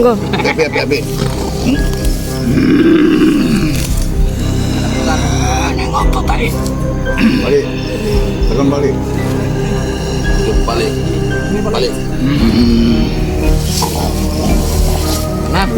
Bang. Api. Nengok tuh tadi. Balik. Tekan balik. Balik. Kenapa?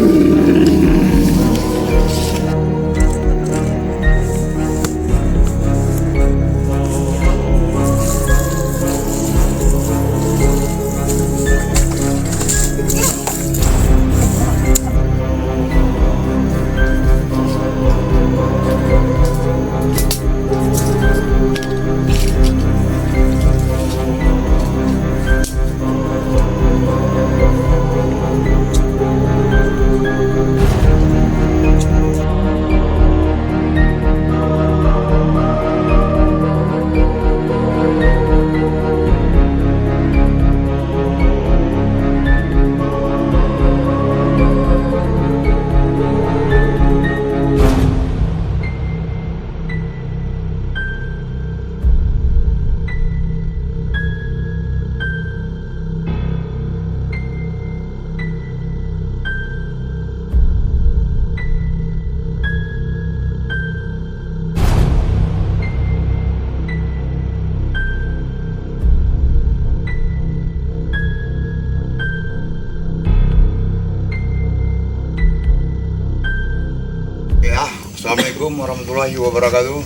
Ya, Assalamualaikum warahmatullahi wabarakatuh.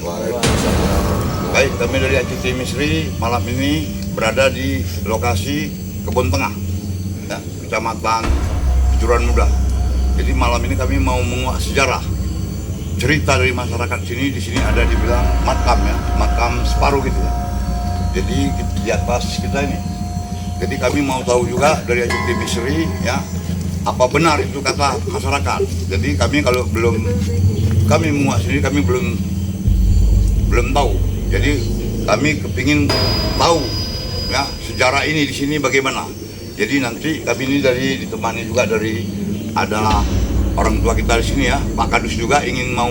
Baik, kami dari ACT Misri malam ini berada di lokasi Kebun Tengah, ya, Kecamatan Kejuruan Muda. Jadi malam ini kami mau menguak sejarah, cerita dari masyarakat sini. Di sini ada dibilang makam, ya, makam separuh gitu ya. Jadi di atas kita ini. Jadi kami mau tahu juga dari ACT Misri, ya, apa benar itu kata masyarakat. Jadi kami kalau kami menguak sendiri, kami belum tahu. Jadi kami kepingin tahu, ya, sejarah ini di sini bagaimana. Jadi nanti kami ini ditemani juga dari ada orang tua kita di sini, ya, Pak Kadus juga ingin mau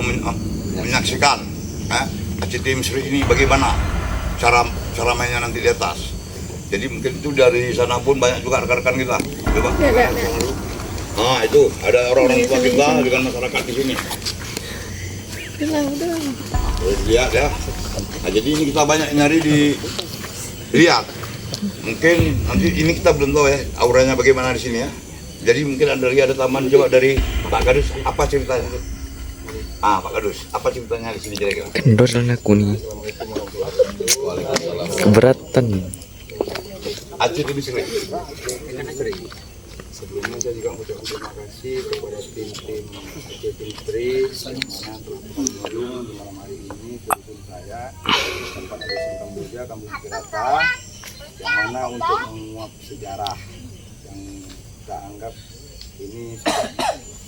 menyaksikan, ya, ACT Misri ini bagaimana cara mainnya nanti di atas. Jadi mungkin itu dari sana pun banyak juga rekan-rekan kita. Coba. Nah, itu ada orang-orang tua kita dengan masyarakat di sini. Lihat ya. Nah, jadi ini kita banyak nyari lihat. Mungkin nanti ini kita belum tahu ya auranya bagaimana di sini ya. Jadi mungkin ada taman, coba dari Pak Kadus apa ceritanya? Pak Kadus, apa ceritanya di sini kira-kira? Kendor dan aku nih. Keberatan. ACT Misri. Sebelumnya saya juga mengucapkan terima kasih kepada tim-tim ACT Misri yang mana telah berkunjung di malam hari ini ke dusun saya, tempat ada dusun Kamboja, Kampung Kirata, yang mana untuk menguak sejarah yang kita anggap ini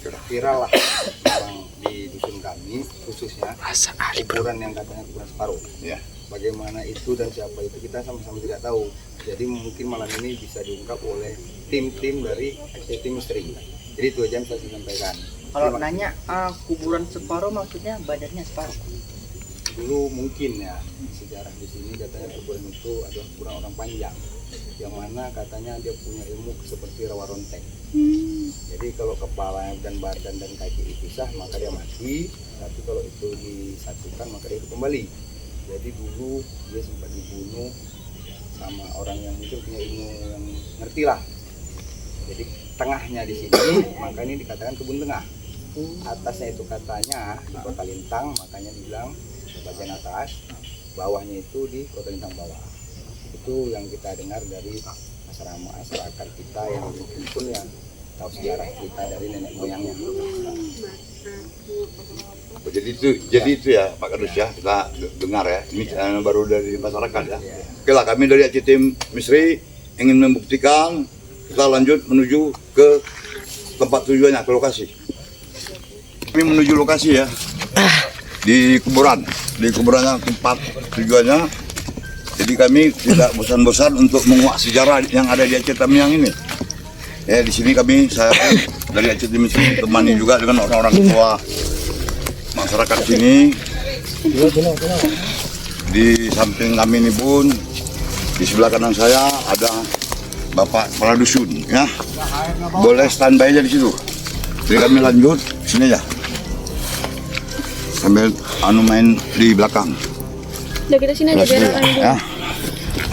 sudah viral lah orang di dusun kami, khususnya kuburan yang katanya kuburan separuh. Ya. Bagaimana itu dan siapa itu kita sama-sama tidak tahu. Jadi mungkin malam ini bisa diungkap oleh tim-tim dari ACT Misri. Jadi itu aja yang saya sampaikan. Kalau nanya kuburan separuh maksudnya badannya separuh. Dulu mungkin ya sejarah di sini katanya kuburan itu adalah kuburan orang panjang, yang mana katanya dia punya ilmu seperti rawa ronteng. Jadi kalau kepala dan badan dan kaki dipisah maka dia mati, tapi kalau itu disatukan maka dia hidup kembali. Jadi dulu dia sempat dibunuh sama orang yang mungkin punya ilmu yang ngerti lah. Jadi tengahnya di sini, maka ini dikatakan kebun tengah. Atasnya itu katanya di Kota Lintang, makanya dibilang bagian atas, bawahnya itu di Kota Lintang bawah. Itu yang kita dengar dari masyarakat kita yang mungkin pun yang tahu sejarah kita dari nenek moyangnya. Jadi itu ya Pak Kadus ya, kita dengar ya, ini baru dari masyarakat ya. Oke lah, kami dari ACT Misri ingin membuktikan, kita lanjut menuju ke tempat tujuannya, ke lokasi. Kami menuju lokasi ya, di kuburannya tempat tujuannya. Jadi kami tidak bosan-bosan untuk menguak sejarah yang ada di ACT Miang ini. Ya, di sini saya dari ACT Misri temani juga dengan orang-orang tua masyarakat sini. Di samping kami ini pun, di sebelah kanan saya ada Bapak Kepala Dusun, ya. Boleh standby aja di situ. Jadi kami lanjut sini aja. Sambil main di belakang. Udah kita sini aja biar orang dulu. Ya.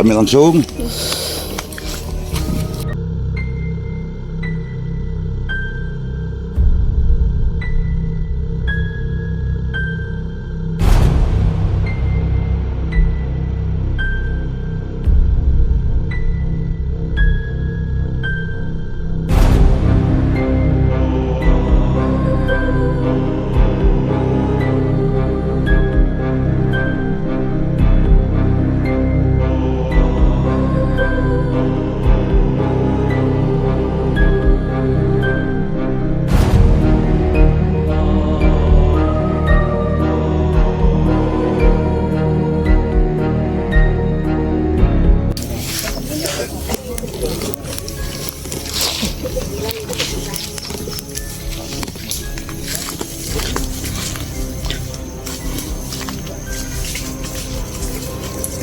Kami langsung.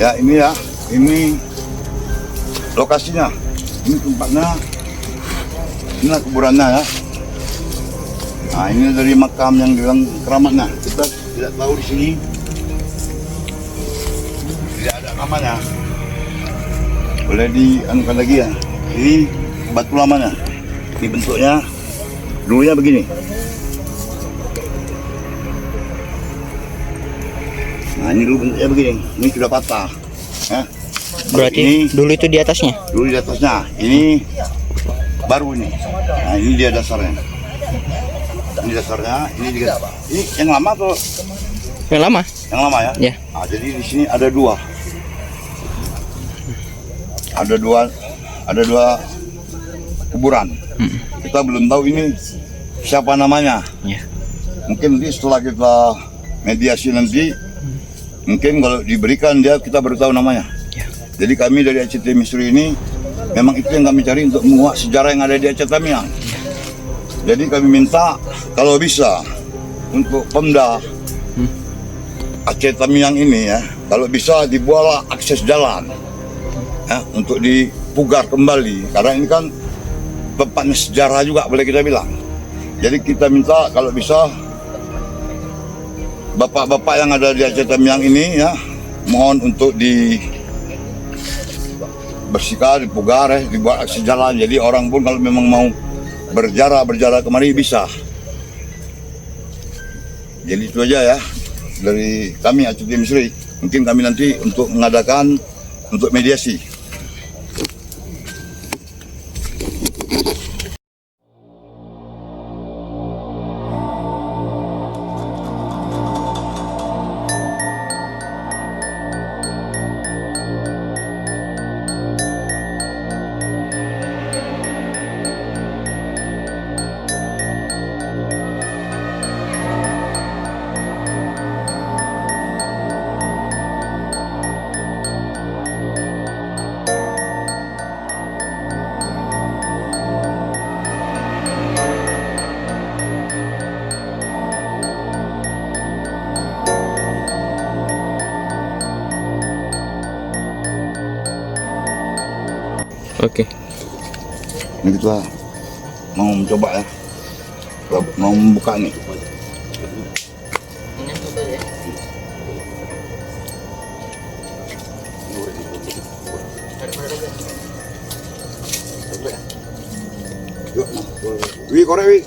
Ya ini lokasinya, ini tempatnya, ini kuburannya ya. Nah ini dari makam yang bilang keramatnya, kita tidak tahu di sini, tidak ada namanya. Boleh dianukan lagi ya. Ini batu lamanya, ini bentuknya dulunya begini. Nah ini dulu bentuknya begini, ini sudah patah. Ya. Berarti ini, dulu itu di atasnya? dulu di atasnya, ini baru ini. Nah ini dia dasarnya. Ini dasarnya, ini juga. Ini yang lama atau? Yang lama? Yang lama ya? Ya. Nah, jadi di sini ada dua. Ada dua kuburan. Kita belum tahu ini siapa namanya. Ya. Mungkin nanti setelah kita mediasi nanti, mungkin kalau diberikan dia kita baru tahu namanya. Ya. Jadi kami dari ACT Misteri ini memang itu yang kami cari untuk menguak sejarah yang ada di Aceh Tamiang. Jadi kami minta kalau bisa untuk Pemda Aceh Tamiang ini ya, kalau bisa dibuatlah akses jalan ya, untuk dipugar kembali karena ini kan tempatnya sejarah juga boleh kita bilang. Jadi kita minta kalau bisa bapak-bapak yang ada di Aceh Tamiang ini ya, mohon untuk dibersihkan, dipugar ya, dibuat akses jalan. Jadi orang pun kalau memang mau berjarak kemari bisa. Jadi itu aja ya dari kami ACT Misteri. Mungkin kami nanti untuk mengadakan untuk mediasi. Oke. Ini kita mau mencoba ya, mau membuka nih. Yuk, Wi, korek Wi.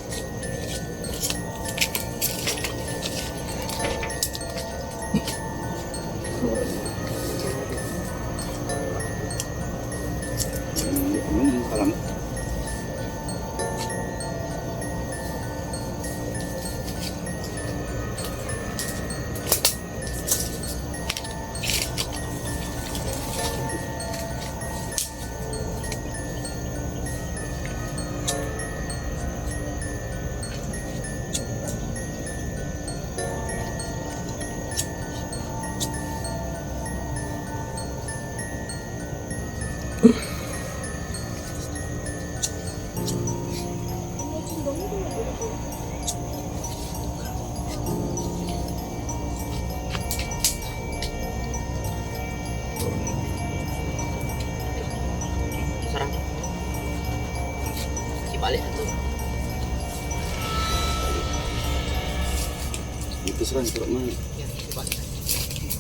Balik tuh.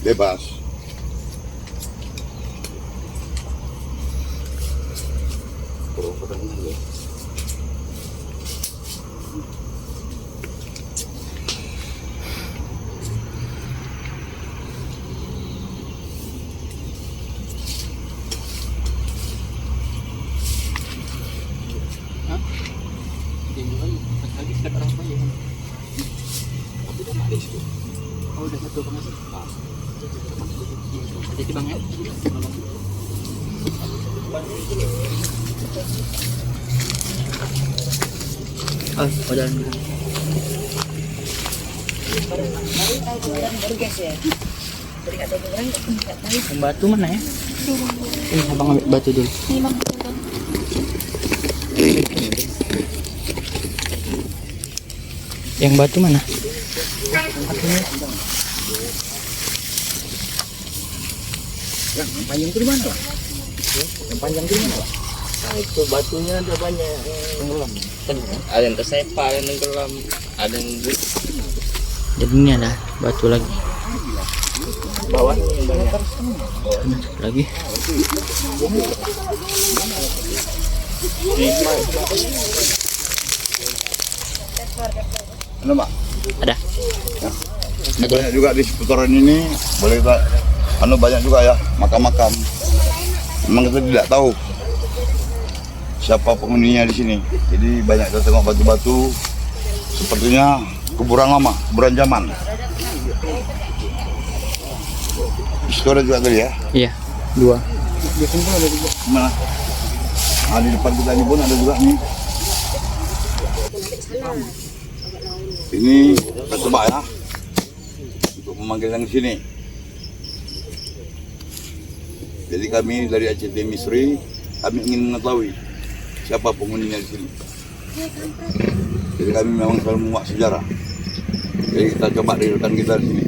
Bebas. Oh, udah satu banget. Jadi bang ya. Oh, udah. Yang batu mana ya? Ini abang ambil batu dulu. Ini bang. Yang batu mana? Yang panjang itu di mana, Pak? Yang panjang itu di mana, Pak? Nah, itu batunya ada banyak tenggelam. Ada yang tersepa, ada yang tenggelam, ada yang. Jadi ini ada batu lagi. Bawah yang banyak. Lagi. Ada Pak? Ada. Ini banyak juga di seputaran ini, boleh kita banyak juga ya makam-makam. Memang kita tidak tahu siapa penghuninya di sini. Jadi banyak kita tengok batu-batu, sepertinya kuburan lama, kuburan zaman. Itu ada juga tadi ya? Iya, 2. Mana? Ah, di depan kita ini pun ada juga nih. Ini kita coba ya untuk memanggil yang sini. Jadi kami dari ACT Misri, kami ingin mengetahui siapa penghuninya di sini. Jadi kami memang selalu menguak sejarah. Jadi kita coba dari rekan kita di sini.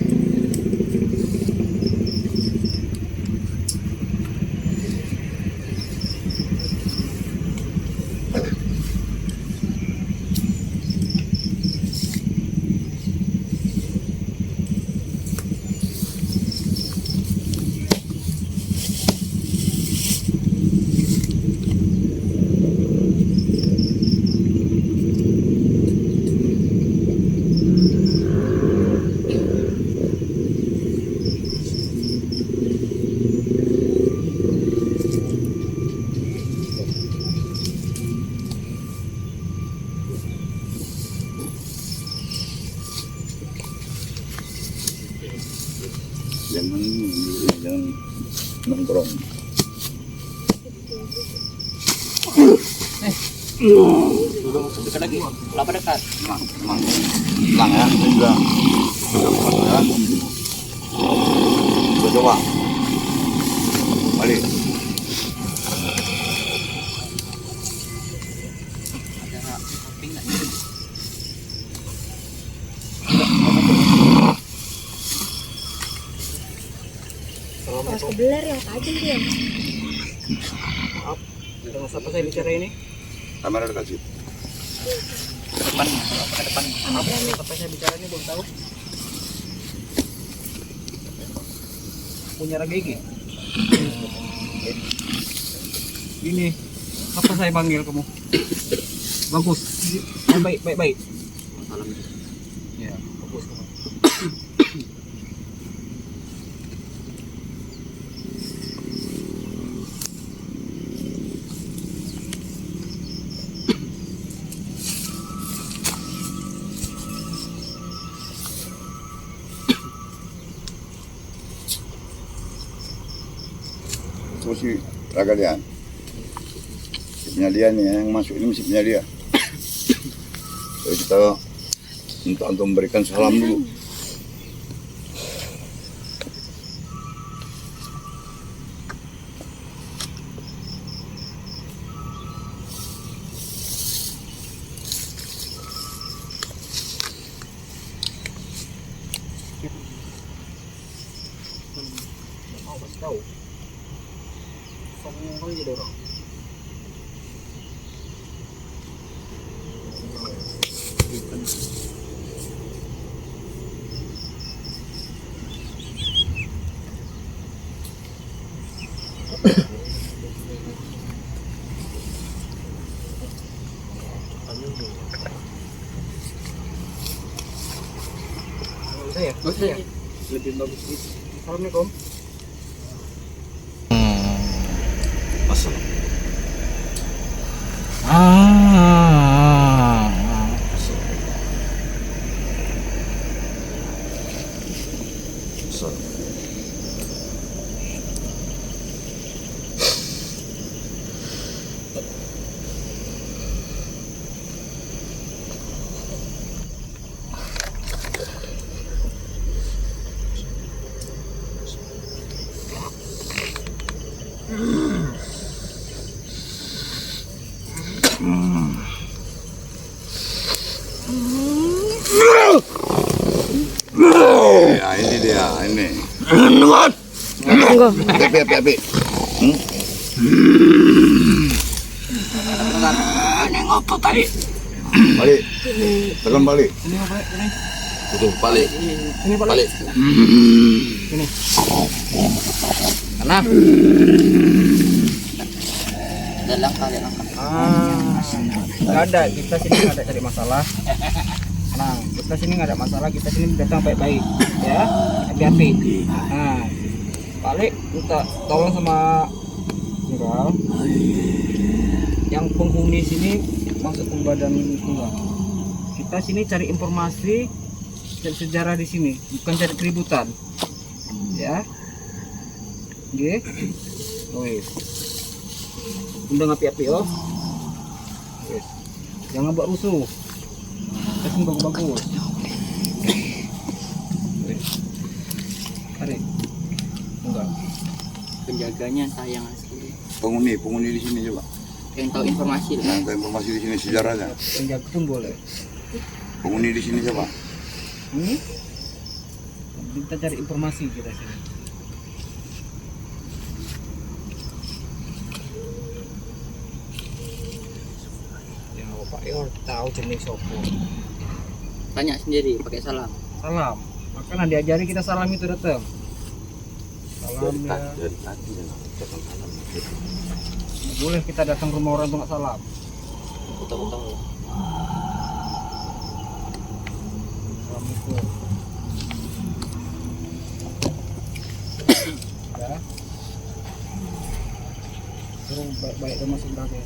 Jangan nongkrong. Dekat lagi. Kelapa dekat. Tenang ya, ini sudah muat ya. Kita coba balik. Mas kebeler yang tajam dia. Maaf, dengan siapa saya bicara ini? Kamera dekat situ. Depan, ke depan. Maaf, siapa saya bicara ini belum tahu. Punya Ragegi. Ini, apa saya panggil kamu? Bagus. Baik. Ya, bagus kamu. Mesti ragalian. Si penyalian nih yang masuk ini mesti penyalian. Jadi kita minta untuk memberikan salam dulu. Mau kasih tahu. Soalnya kali jadi orang. Saya, lebih bagus gitu. Assalamualaikum. Ya ini dia, ini. Monggo. Api. Balik. Tekan balik. Tutup balik. Balik. Karena dalam kali angkat. Nggak ada, kita sini nggak ada cari masalah. Nah, kita sini nggak ada masalah, kita sini datang baik-baik, ya, hati-hati. Nah, balik minta tolong sama Tunggal. Yang penghuni sini masuk ke badan Tunggal. Kita sini cari informasi, cari sejarah di sini, bukan cari keributan, ya. Oke, wes. Undang api-api, oh. Wes. Jangan buat rusuh. Kasih bagus-bagus. Tarik. Enggak. Penjaganya sayang asli. Penghuni di sini coba. Yang tahu informasi lah. Yang tahu informasi di sini sejarahnya. Penjaga pun boleh. Penghuni di sini coba. Kita cari informasi kita sini. Ya, Pak Yor tahu jenis sopo. Tanya sendiri pakai salam. Salam. Makanya diajari kita salam itu datang. Salam ya. Nggak boleh kita datang ke rumah orang untuk nggak salam. Tahu-tahu. Assalamualaikum. Ya. Suruh baik-baik dan masuk belakang.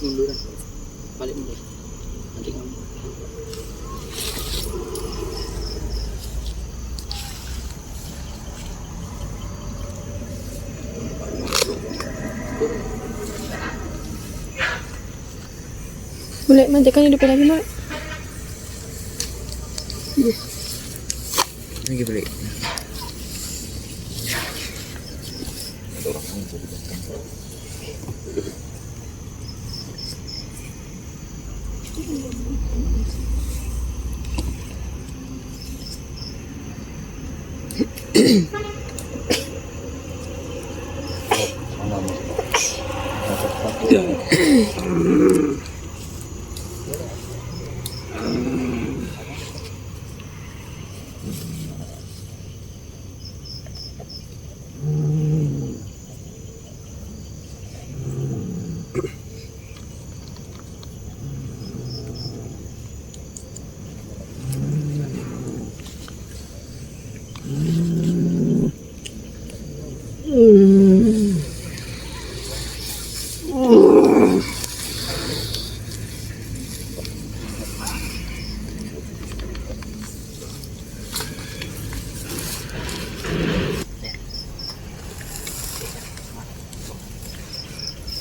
Munduran. Balik mundur. Nanti kamu. Boleh manjakan hidup lagi, Mak? Ini beli.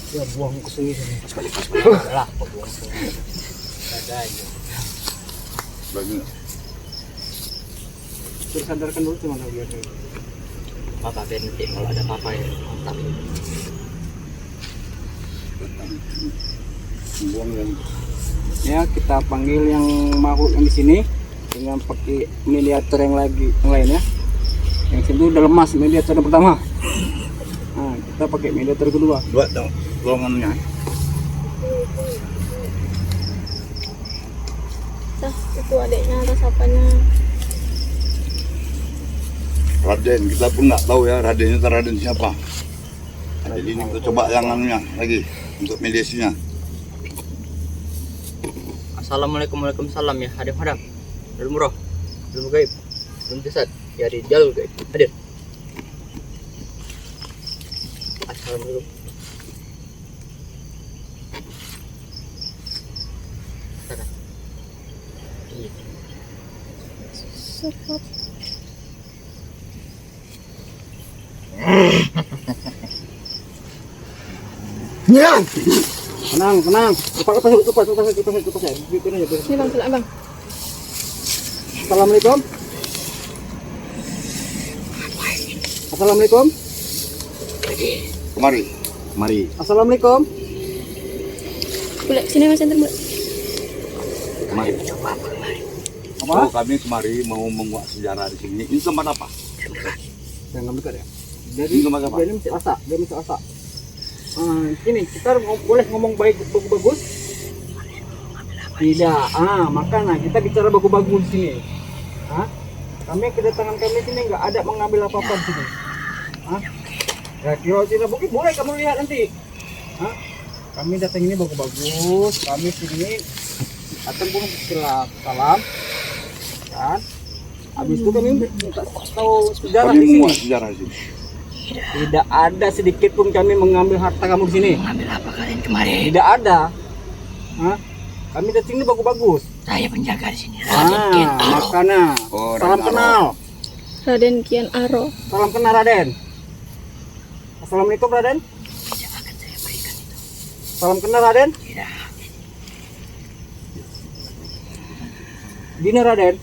Ya buang ke sini. Lah, buang ke sini. Ada aja. Bagi. Tersadarkan dulu cuma biar dulu. Apa biar nanti kalau ada apa-apa ya kontak. Buang yang Ya, kita panggil yang makhluk yang di sini dengan pakai mediator yang lain ya. Yang itu udah lemas mediator yang pertama. Nah, kita pakai mediator kedua. Dua dong, golongannya. Sah, itu adiknya atas apanya. Raden, kita pun nggak tahu ya Raden itu Raden siapa. Jadi ini kita coba yang anunya lagi untuk mediasinya. Assalamualaikum Waalaikumsalam ya. Hadap. Ilmu roh, ilmu gaib, ilmu jasad. Ya di jalur gaib. Hadir. Assalamualaikum. Sana. Iya. Sepap. Tenang. Lepas ya. Ini bang, silakan bang. Assalamualaikum. Kemari. Assalamualaikum. Boleh, sini mas enter boleh. Kemari. Apa? Oh, kami kemari mau menguak sejarah di sini. Ini tempat apa? Jangan dekat ya. Jadi Ini tempat apa? dia mesti asak. Ini kita boleh ngomong bagus. Tidak. Makanya kita bicara bagus di sini. Kami kedatangan kami sini nggak ada mengambil apa-apa di sini. Ya kalau tidak mungkin boleh kamu lihat nanti. Kami datang ini bagus. Kami sini datang pun salam. Kan? Habis itu kami minta tahu sejarah Kami di sini. menguak sejarah di sini. Tidak ada sedikit pun kami mengambil harta kamu di sini. Mengambil apa kalian kemarin? Tidak ada. Kami datang ini bagus. Saya penjaga di sini. Makanya. Oh, Salam Raden kenal. Raden Kian Aro. Salam kenal Raden. Assalamualaikum Raden. Tidak akan saya berikan itu. Salam kenal Raden. Tidak. Gini Raden.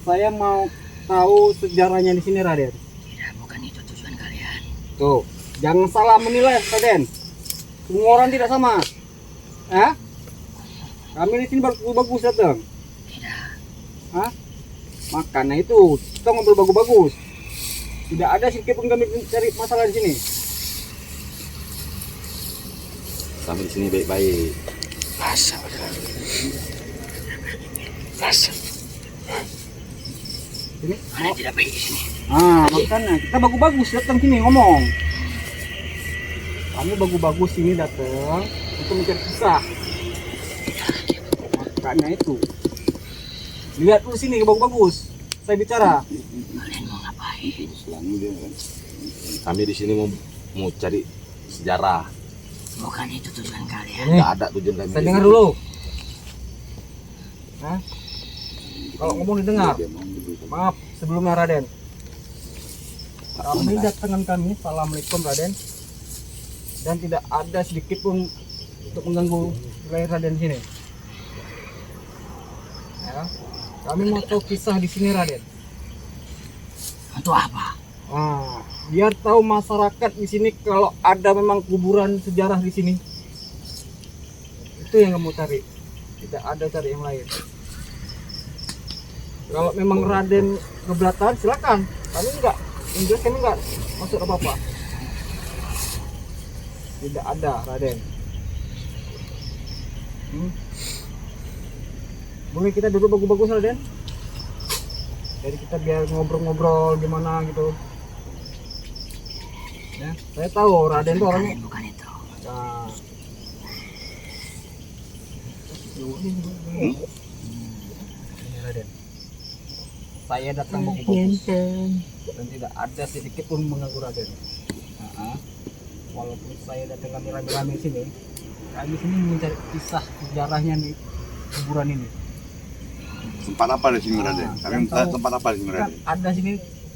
Saya mau tahu sejarahnya di sini Raden. Tidak, bukan itu tujuan kalian. Tuh, jangan salah menilai Raden. Semua orang tidak sama. Kami di sini bagus datang. Tidak. Makanya itu kita ngobrol bagus-bagus. Tidak ada sedikit pun kami cari masalah di sini. Kami di sini baik-baik. Rasa. Sini. Ada tidak baik di sini. Makanya kita bagus-bagus datang sini ngomong. Kamu bagus-bagus sini datang untuk mencari kisah. Makanya itu. Lihat dulu sini bagus-bagus. Saya bicara. Kalian mau ngapain? Kami di sini mau cari sejarah. Bukan itu tujuan kalian. Ini, Nggak ada tujuan kami. saya dengar dulu. Kalau ngomong didengar. Maaf sebelumnya Raden. Kami datangan kami. Assalamualaikum Raden. Dan tidak ada sedikit pun untuk mengganggu wilayah Raden sini. Ya. Kami mau tahu kisah di sini Raden. Untuk apa? Biar tahu masyarakat di sini kalau ada memang kuburan sejarah di sini. Itu yang kamu cari. Tidak ada cari yang lain. Kalau memang Raden keberatan silakan. Kami enggak. Enggak, kami enggak maksud apa-apa. Tidak ada Raden. Boleh kita duduk bagus-bagus Raden? Jadi kita biar ngobrol-ngobrol gimana gitu. Ya, saya tahu Raden itu orangnya. Kalian bukan itu. Nah. Ini Raden. Saya datang bagus-bagus dan tidak ada sedikit pun mengganggu Raden. Walaupun saya datang rame-rame sini, kami sini mencari kisah sejarahnya di kuburan ini. Tempat apa di sini Raden? Kami tempat apa di sini Kan Raden? ada sini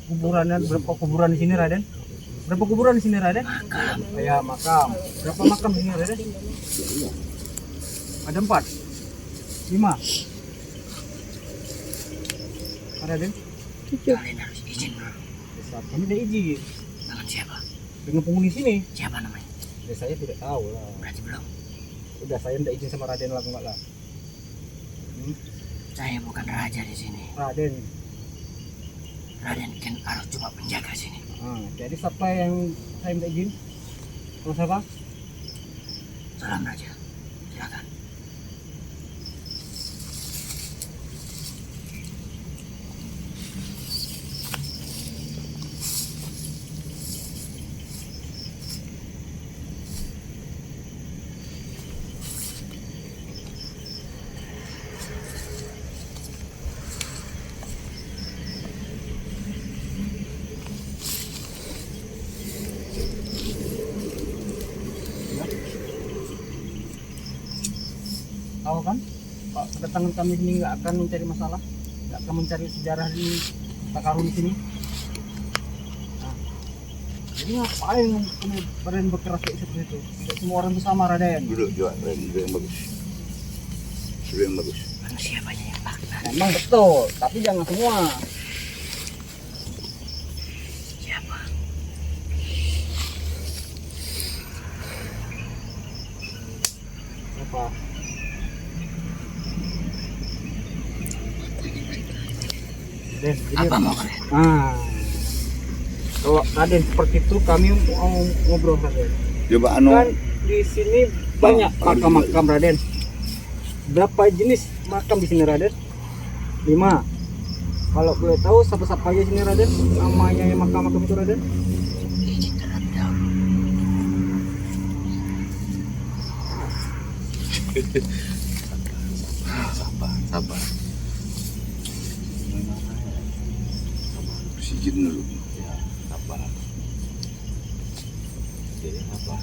kuburannya, berapa kuburan di sini Raden? Berapa kuburan di sini Raden? Makam. Ya makam. Berapa makam di sini Raden? Ada 4, 5. Ada Raden? 7. Kalian harus izin. Kami ada izin Dengan siapa? dengan penghuni sini. Siapa namanya? Ya saya tidak tahu lah. Berarti belum. Udah saya tidak izin sama Raden lah enggak lah. Saya bukan raja di sini. Raden. Raden Kian Arok cuma penjaga sini. Jadi siapa yang saya minta izin? Sama siapa? Salam raja. Silakan. Tahu kan? Pak, kedatangan kami ini nggak akan mencari masalah, nggak akan mencari sejarah di Takarun di sini. Nah, jadi ngapain Raden berkeras kayak seperti itu? Tidak semua orang itu sama, Raden. Duduk juga, duduk yang bagus. Duduk yang bagus. Manusia banyak yang makna. Memang betul, tapi jangan semua. Siapa? Apa? Raden, jadi Apa mau kalian? kalau Raden seperti itu kami mau ngobrol Raden. Coba anu. Kan di sini banyak makam-makam Raden. Berapa jenis makam di sini Raden? 5. Kalau boleh tahu siapa-siapa aja sini Raden? Namanya yang makam-makam itu Raden? Izin terlebih dahulu. Sabar. Sijin dulu. Ya, sabar. Jadi apa?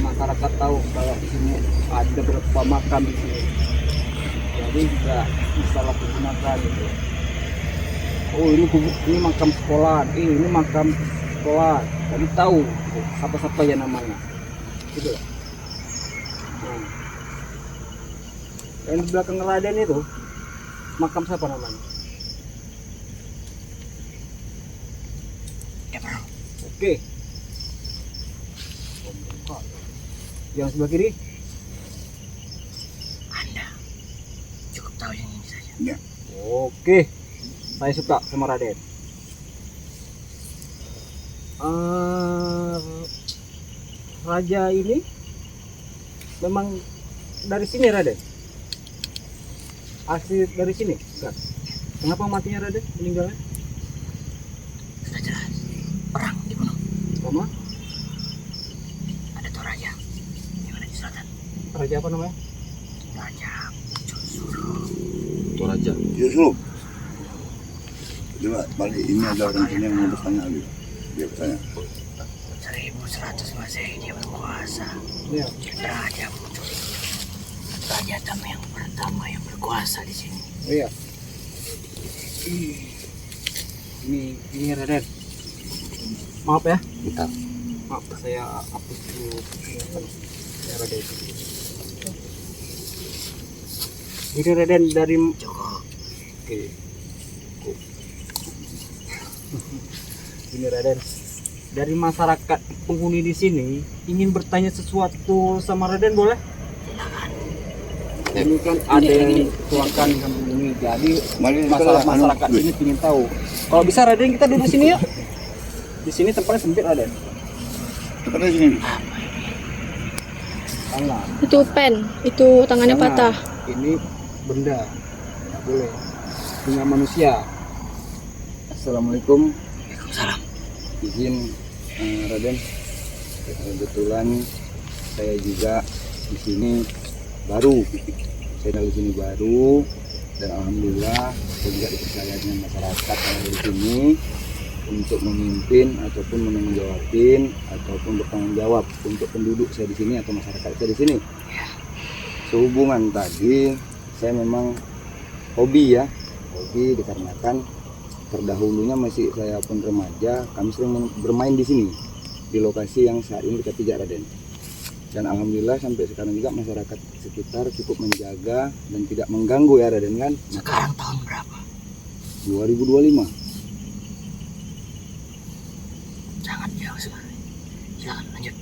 Masyarakat tahu kalau di sini ada beberapa makam di sini, jadi juga disalahgunakan gitu. Oh ini makam sekolah, ini makam sekolah, jadi tahu siapa-siapa ya namanya, gitu. Nah, yang di belakang Raden itu makam siapa namanya? Ya bro. Oke. Yang sebelah kiri? Anda cukup tahu yang ini saja. Ya. Oke. Saya suka sama Raden. Raja ini memang dari sini Raden? Asli dari sini? Enggak. Kenapa matinya Raden? Meninggalnya? Sudah jelas. Perang dibunuh. Sama? Ada Toraja. Yang ada di selatan. Raja apa namanya? Raja Jusuro. Toraja. Yusuf. Coba balik ini ada orang sini yang mau bertanya lagi. Dia bertanya. 1100 Masehi dia berkuasa. Iya. Raja muncul. Raja Tama yang pertama yang berkuasa di sini. Iya. Ini Raden. Maaf ya. Kita. Maaf saya hapus dulu ingatan ya Raden. Ini Raden dari Cukup. Oke. Ini Raden. Dari masyarakat penghuni di sini ingin bertanya sesuatu sama Raden boleh? Ini kan ada yang tuakan sama ini, jadi masyarakat sini ingin tahu. Kalau bisa Raden kita duduk sini yuk. Di sini tempatnya sempit Raden. Tempatnya sini. Tangan. Itu pen, itu tangannya Jangan. patah. Ini benda, nggak boleh. Punya manusia. Assalamualaikum. Waalaikumsalam. Izin Raden, kebetulan saya juga di sini baru. Saya dari sini baru dan alhamdulillah saya juga dipercaya dengan masyarakat yang ada di sini untuk memimpin ataupun menanggung ataupun bertanggung jawab untuk penduduk saya di sini atau masyarakat saya di sini. Sehubungan tadi saya memang hobi kronologi dikarenakan terdahulunya masih saya pun remaja, kami sering bermain di sini, di lokasi yang saat ini kita pijak Raden. Dan alhamdulillah sampai sekarang juga masyarakat sekitar cukup menjaga dan tidak mengganggu ya Raden kan. Sekarang tahun berapa? 2025. Jangan jauh sekali. Silakan lanjut.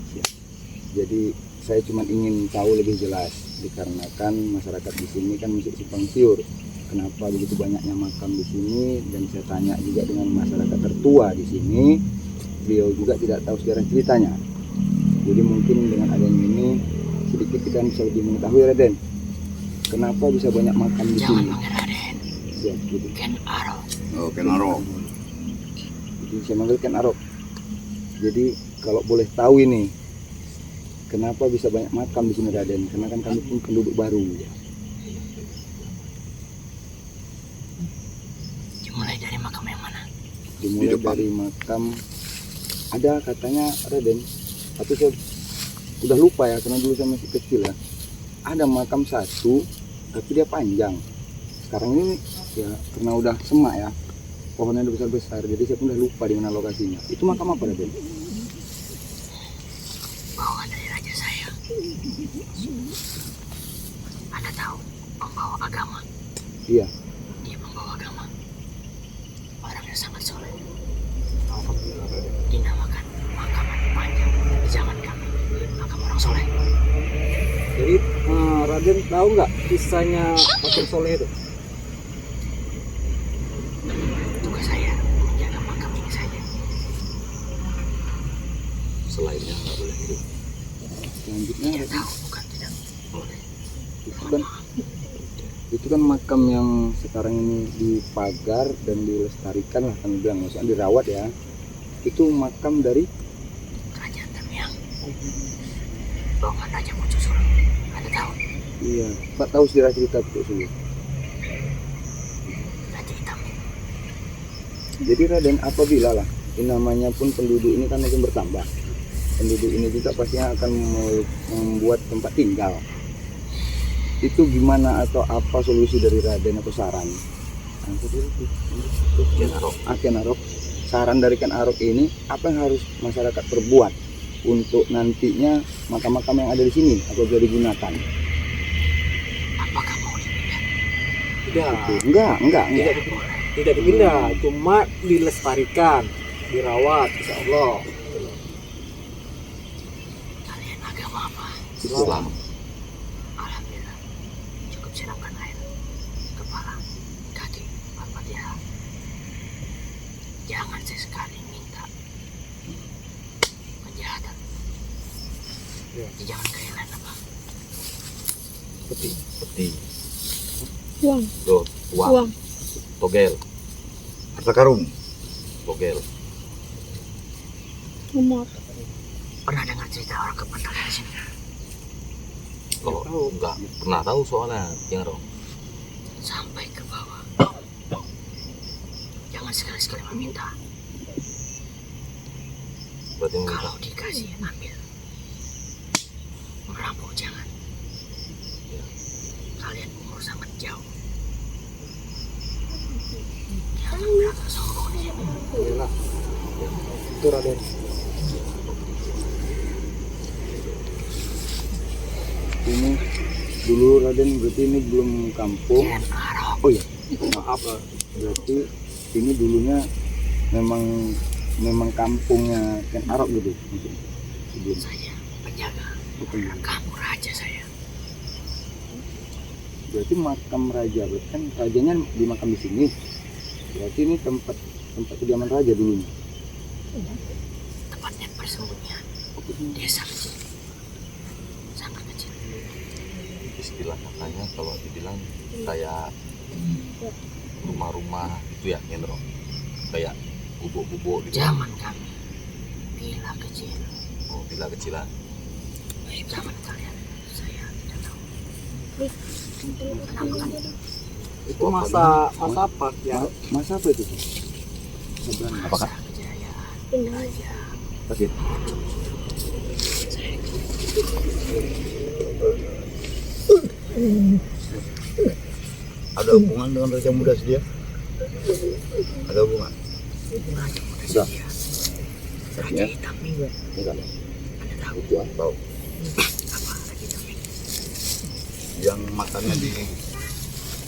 Jadi saya cuma ingin tahu lebih jelas dikarenakan masyarakat di sini kan masih simpang siur. Kenapa begitu banyaknya makam di sini, dan saya tanya juga dengan masyarakat tertua di sini, beliau juga tidak tahu sejarah ceritanya. Jadi mungkin dengan adanya ini sedikit kita bisa lebih mengetahui Raden, kenapa bisa banyak makam di Jangan sini. panggil Raden. Siap, gitu. Ken Arok. Oh, Kenaro. Jadi saya manggil Ken Arok. Jadi kalau boleh tahu ini, kenapa bisa banyak makam di sini Raden? Karena kan kami pun penduduk baru. Dimulai dari makam yang mana? Dimulai depan. dari makam, ada katanya Raden, tapi saya udah lupa ya karena dulu saya masih kecil ya. Ada makam satu tapi dia panjang. Sekarang ini ya karena udah semak ya, pohonnya udah besar-besar, jadi saya pun udah lupa di mana lokasinya. Itu makam apa Raden? Bawaan dari raja saya. Anda tahu pembawa agama? Iya. Dia pembawa agama. Orang yang sangat soleh. Dinamakan makam panjang di zaman kami. Makam orang soleh. Jadi Raden tahu nggak kisahnya makam soleh itu? Tugas saya menjaga makam ini saja. Selainnya nggak boleh hidup. Selanjutnya Tidak tahu, bukan tidak boleh. itu kan makam yang sekarang ini dipagar dan dilestarikan lah kami bilang, maksudnya dirawat ya. Itu makam dari Kerajaan Tamiang. Bawa Raja Mucusul. Anda tahu? iya, Pak tahu sejarah cerita itu sini. Raja Hitam. Jadi Raden, apabila lah ini namanya pun penduduk ini kan makin bertambah, penduduk ini juga pastinya akan membuat tempat tinggal. Itu gimana atau apa solusi dari Raden atau saran? Ken Arok. Saran dari Ken Arok ini, apa yang harus masyarakat perbuat untuk nantinya makam-makam yang ada di sini atau bisa digunakan? Apakah mau dipindah? Tidak, Enggak. tidak dipindah, cuma dilestarikan, dirawat, insya Allah. Kalian agama apa? Islam. Alhamdulillah. Cukup siramkan air. Kepala, kaki, Al-Fatihah. Jangan sesekali minta kejahatan. Ya. Jangan kalian apa? Peti, Uang. tuh, uang, Uang. togel, Harta karun. togel. Umur. Pernah dengar cerita orang kepantalan di sini? Kalau nggak pernah tahu soalnya, yang roh. Sampai ke bawah. Jangan sekali-sekali meminta. Berarti minta. Kalau dikasih, ambil. Merampok jangan. Kalian umur sangat jauh. Jangan berasa sombong di sini. Iyalah. Itu Raden. Ini dulu Raden, berarti ini belum kampung. Ken Arok. Oh iya, maaf. Berarti ini dulunya memang kampungnya Ken Arok gitu. Sebelum Saya penjaga. itu. Kamu raja saya. Berarti makam raja, berarti kan rajanya di makam di sini. Berarti ini tempat kediaman raja dulunya. Tempatnya persembunyian. Desa kecil. Sangat kecil. Istilah katanya kalau dibilang kayak rumah-rumah itu ya, Hendro. Kayak gubuk-gubuk gitu. Zaman kami. Bila kecil. Oh, bila kecilan. Zaman kalian. Saya tidak tahu. Kenapa kan? Itu masa apa ya? Masa apa itu? Sebenarnya. Apakah? Masa kejayaan. Pindah. Raja. Kasih. Saya Ada hubungan dengan raja muda sedia? Ada hubungan? Raja muda Sudah. saya. Raja Ya. hitam nih. Enggak. Anda tahu Itu tahu. apa raja hitam ini? Yang makannya di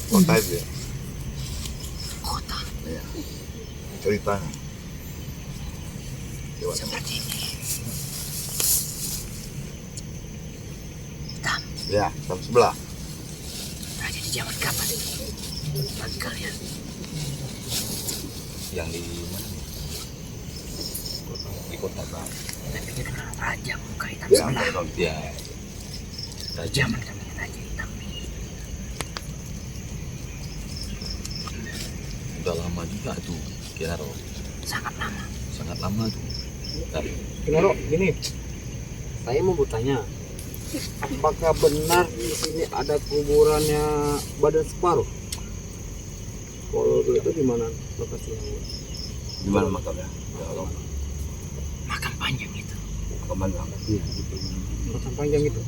kota itu ya. Kota Iya. Ceritanya. Coba. seperti ini. Hitam. Ya, sama sebelah. Raja di zaman kapan itu? Bagi kalian. Yang di mana? Di kota Bang. Tapi dia kenal raja muka hitam Ya, sebelah. betul. Ya. Zaman kami raja hitam ini. Udah lama juga tuh, Kinaro. Sangat lama. Sangat lama tuh. Dari Kinaro, gini, saya mau bertanya, apakah benar di sini ada kuburannya Badan Separuh? Kalau itu di mana lokasinya? Di mana makamnya? Ya, kalau Makam panjang itu. kemana? Makam panjang itu.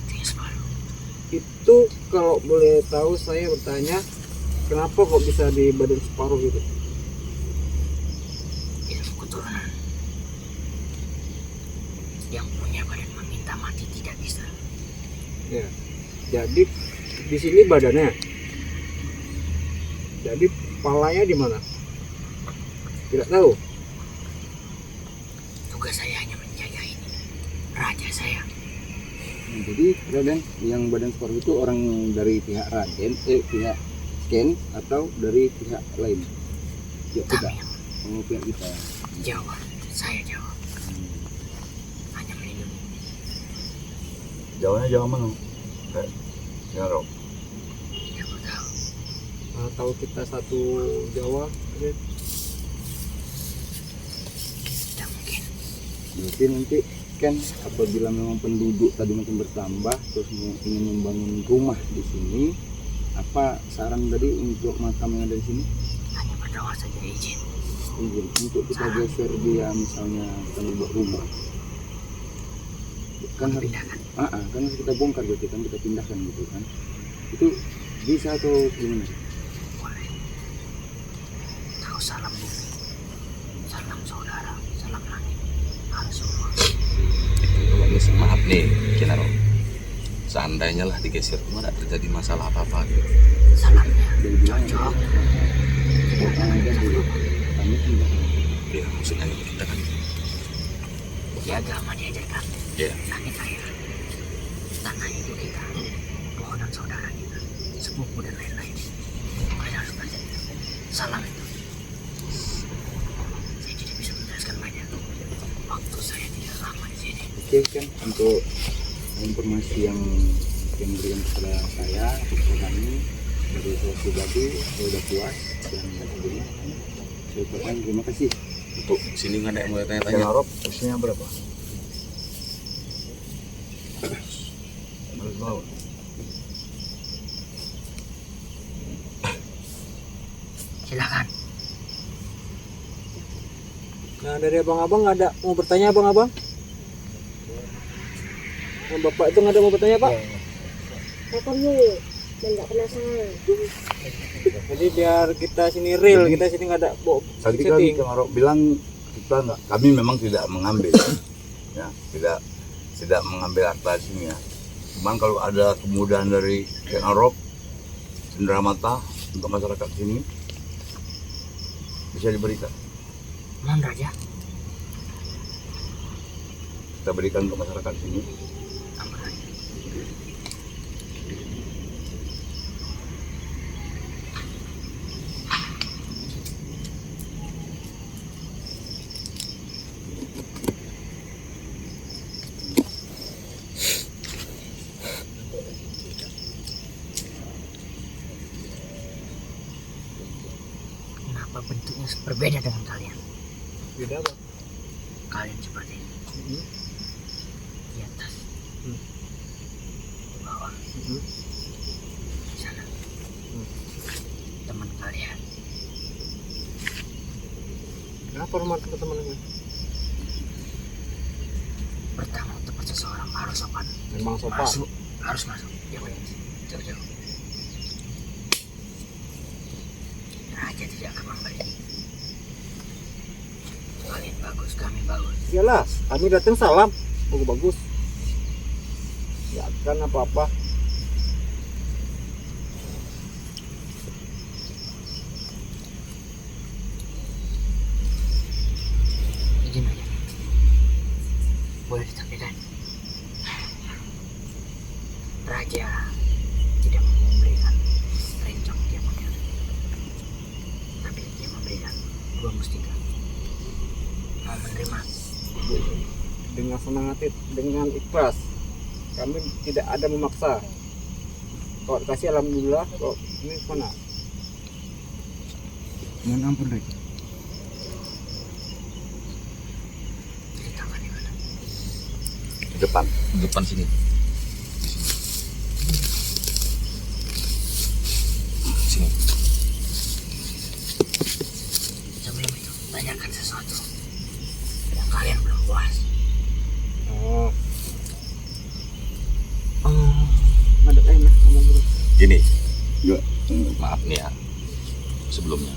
Tinggi separuh. Itu kalau boleh tahu saya bertanya, kenapa kok bisa di Badan Separuh gitu? Ilmu keturunan. Yang punya badan meminta mati tidak bisa. Ya. Jadi di sini badannya. Jadi kepalanya di mana? Tidak tahu. Tugas saya hanya menjaga ini. Raja saya. Jadi Raden, yang Badan Separuh itu orang dari pihak Raden, pihak Ken atau dari pihak lain? Ya kita, Kami yang oh, pihak kita. Jawa. Saya Jawa. Hanya melindungi. Jawanya Jawa mana? Ya, Rob. Tidak perlu tahu. Tahu kita satu Jawa. Tidak mungkin. Berarti nanti kan apabila memang penduduk tadi makin bertambah terus ingin membangun rumah di sini, apa saran tadi untuk makam yang ada di sini? Hanya berdoa saja izin. Izin untuk kita geser dia misalnya kita membuat rumah. Kan harus Pindahkan. kan harus kita bongkar gitu kan, kita pindahkan gitu kan. Itu bisa atau gimana? Boleh. Tahu salam bumi. Salam saudara. Salam langit. Harus semua. Kalau misal maaf nih, Kinaro. Seandainya lah digeser, cuma tidak terjadi masalah apa-apa gitu. Salamnya Bilang, cocok. kami tidak. Ya maksudnya kita kan. Di agama diajarkan. Ya. Langit air. Tanah itu kita. Pohon dan saudara kita. Sepupu dan lain-lain. Kalian harus belajar itu. Salam itu. Saya tidak bisa menjelaskan banyak. Waktu saya tidak lama di sini. Oke kan untuk informasi yang diberikan kepada saya kepada kami dari saya pribadi saya sudah puas dan tentunya saya ucapkan terima kasih. Untuk sini nggak ada yang mau tanya-tanya. Ya, Rob, usianya berapa? Harus tahu. Silakan. Nah dari abang-abang nggak ada mau bertanya abang-abang? Nah, bapak itu nggak ada mau bertanya pak? Kamu tidak penasaran. Jadi biar kita sini real, kita sini nggak ada Tadi kan setting. Kang Rob bilang kita nggak, kami memang tidak mengambil, ya, tidak mengambil harta di sini ya. Cuman kalau ada kemudahan dari Kang Rob, cenderamata untuk masyarakat sini bisa diberikan. Mohon Raja. Kita berikan untuk masyarakat sini. Ampun Raja. Kenapa bentuknya berbeda dengan kalian? Beda apa? Kalian seperti ini. Di atas. Di bawah. Di sana. Teman kalian. Kenapa rumah teman-teman ini? Pertama tempat seseorang harus sopan. Memang sopan. Masuk. Harus masuk. Jangan jauh-jauh. Raja di Raja akan memberi. Kalian bagus, kami bagus. Iyalah, kami datang salam. Bagus. Ya kan apa-apa. Izin aja. Boleh disampaikan. Raja tidak memberikan rencong dia modern, tapi dia memberikan 2 mustika. Mau menerima? Dengan senang hati, dengan ikhlas. Kami tidak ada memaksa. Kalau dikasih alhamdulillah, kalau ini mana? Mohon ampun, Rek. Ceritakan di mana? Di depan sini. Sini. Sebelum itu, tanyakan sesuatu yang kalian belum puas. Ada enak ngomong dulu. Gini, Ya. maaf nih ya, sebelumnya.